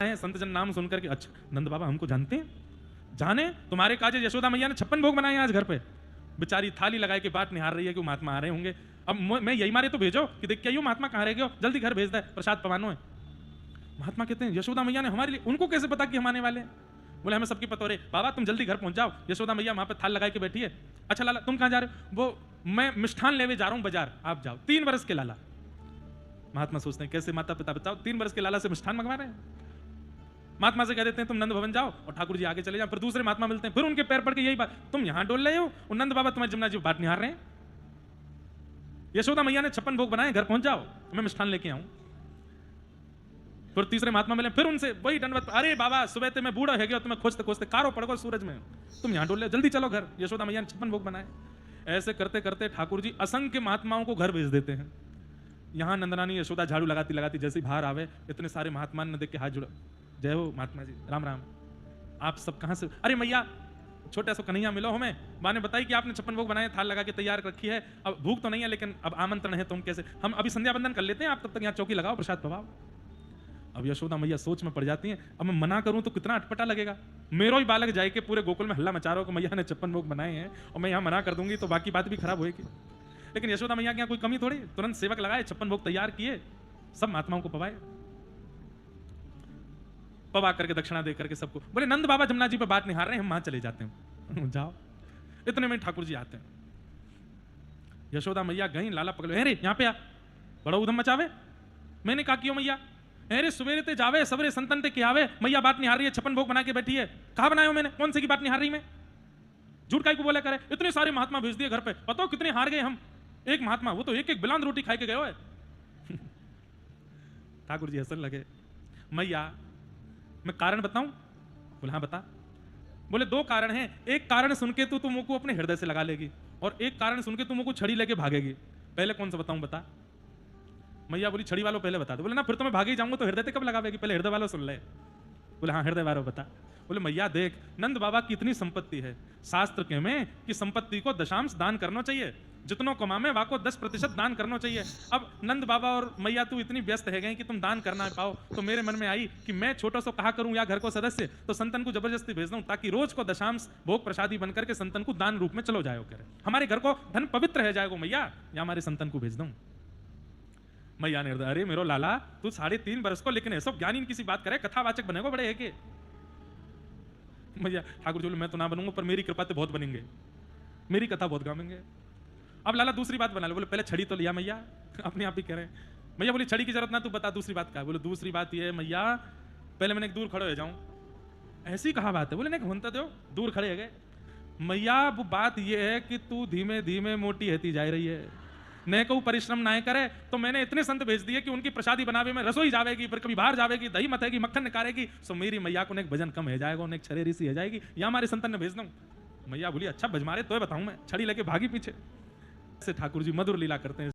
है संत जन नाम सुनकर के, अच्छा नंद बाबा हमको जानते हैं, जाने तुम्हारे काजे यशोदा मैया ने 56 भोग बनाए आज घर पे। बेचारी थाली लगाए के बाट निहार रही है कि महात्मा आ रहे होंगे। अब मैं यही मारे तो भेजो कि देख क्या महात्मा कहाँ रह गए, जल्दी घर भेज दे, प्रसाद पवानो है। महात्मा कहते हैं यशोदा मैया ने हमारे लिए, उनको कैसे पता कि हम आने वाले हैं? बोले हमें सबकी पता हो रही। बाबा तुम जल्दी घर पहुंच जाओ, यशोदा मैया वहां पे थाल लगाए के बैठी है। अच्छा लाला तुम कहाँ जा रहे हो? वो मैं मिष्ठान लेवे जा रहा हूँ बाजार, आप जाओ। 3 वर्ष के लाला। महात्मा सोचते हैं कैसे माता पिता बताओ 3 वर्ष के लाला से मिष्ठान मंगवा रहे हैं। महात्मा से कह देते हैं तुम नंद भवन जाओ और ठाकुर जी आगे चले जाओ। फिर दूसरे महात्मा मिलते हैं, फिर उनके पैर पड़ के यही बात, तुम यहां डोल रहे हो और नंद बाबा तुम्हारे जमुना जी बात निहार रहे हैं। यशोदा मैया ने 56 भोग बनाए, घर पहुंच जाओ, मैं मिष्ठान लेके आऊं। फिर तीसरे महात्मा मिले, फिर उनसे वही दंडवत, अरे बाबा सुबह ते मैं बूढ़ा है गया, तुम्हें खोजते खोजते कारो पड़ गो सूरज में, तुम यहां डोल रहे, जल्दी चलो घर। यशोदा मैया ने 56 भोग बनाए। ऐसे करते करते ठाकुर जी असंख्य महात्माओं को घर भेज देते हैं। यहां नंदनानी यशोदा झाड़ू लगाती लगाती जैसे बाहर आवे, इतने सारे महात्मा ने देख के हाथ जुड़ा, जय हो महात्मा जी, राम राम, आप सब कहां से? अरे मैया छोटा सा कन्हैया मिलो हमें, माँ ने बताई कि आपने 56 भोग बनाए, थाल लगा के तैयार रखी है, अब भूख तो नहीं है लेकिन अब आमंत्रण है, तुम कैसे, हम अभी संध्या बंदन कर लेते हैं, आप तब तक यहाँ चौकी लगाओ, प्रसाद पवाओ। अब यशोदा मैया सोच में पड़ जाती हैं, अब मैं मना करूं तो कितना अटपटा लगेगा, मेरो ही बालक जाए के पूरे गोकुल में हल्ला मचा रहा हो कि मैया ने 56 भोग बनाए हैं और मैं यहाँ मना कर दूंगी तो बाकी बात भी खराब होगी। लेकिन यशोदा मैया के यहाँ कोई कमी थोड़ी, तुरंत सेवक लगाए, 56 भोग तैयार किए, सब महात्माओं को पवाए, पवा करके दक्षिणा दे करके सबको। बोले नंद बाबा जमुना जी पे बात निहार रहे हैं, हम वहां चले जाते हैं। जाओ। इतने में ठाकुर जी आते हैं। यशोदा मैया गई, लाला पकड़, अरे यहाँ पे आ, बड़ा उधम मचावे। मैंने कहा क्यों मैया? अरे सवेरे ते जावे, सवेरे संतन ते के आवे, मैया बात निहार रही है, 56 भोग बना के बैठी है। कहा बनाए हो मैंने? कौन से की बात निहार रही मैं? झूठ काई को बोला करे? इतने सारे महात्मा भेज दिए घर पे, बताओ कितने हार गए हम। एक महात्मा, वो तो एक एक बिलांद रोटी खाई के गए है। ठाकुर जी हंसने लगे, मैया मैं कारण बताऊं? बोले हाँ बता। बोले 2 कारण हैं, एक कारण सुन के तू मुंह को अपने हृदय से लगा लेगी और एक कारण सुन के तू मुंह को छड़ी लेके भागेगी। पहले कौन सा बताऊं, बता। मैया बोली छड़ी वालों पहले बता दो। बोले ना फिर तो मैं भाग ही जाऊंगा तो हृदय से कब लगावेगी, पहले हृदय वालों सुन ले। बोले हाँ हृदय वालों बता। बोले मैया देख नंद बाबा की इतनी संपत्ति है, शास्त्र के में कि संपत्ति को दशांश दान करना चाहिए, जितनों कमामे वाको 10% दान करना चाहिए। अब नंद बाबा और मैया तू इतनी व्यस्त है गए कि तुम दान करना पाओ, तो मेरे मन में आई कि मैं छोटा सा कहा करूं या घर को सदस्य तो संतन को जबरदस्ती भेज दूं, ताकि रोज को दशांश भोग प्रसादी बनकर के संतन को दान रूप में चलो जाओ करे, हमारे घर को धन पवित्र रह जाएगा मैया, या हमारे संतन को भेज दूं। मैया ने अरे मेरो लाला तू 3.5 बरस को, लेकिन ऐसा ज्ञानी किसी बात करे, कथावाचक बनेगो बड़े है के? मैया ठाकुर जी मैं तो ना बनूंगा, पर मेरी कृपा से बहुत बनेंगे, मेरी कथा बहुत गावेंगे। अब लाला दूसरी बात बना लो। बोले पहले छड़ी तो लिया मैया, अपने आप ही कह रहे हैं। मैया बोली छड़ी की जरूरत ना, तू बता दूसरी बात क्या है? बोले दूसरी बात ये है मैया, पहले मैंने दूर खड़े हो जाऊं। ऐसी कहा बात है? बोले नहीं होता दो, दूर खड़े हो गए। मैया वो बात ये है कि तू धीमे धीमे मोटी होती जा रही है, न को परिश्रम ना करे, तो मैंने इतने संत भेज दिए कि उनकी प्रसादी बनावे में रसोई जावेगी, फिर कभी बाहर जावेगी, दही मथेगी, मक्खन निकालेगी, सो मेरी मैया को एक भजन कम हो जाएगा, उन्हें छरेरी सी हो जाएगी, या हमारे संतन ने भेज दूं। मैया बोली अच्छा बजमारे तो बताऊं मैं, छड़ी लेके भागी पीछे से। ठाकुर जी मधुर लीला करते हैं।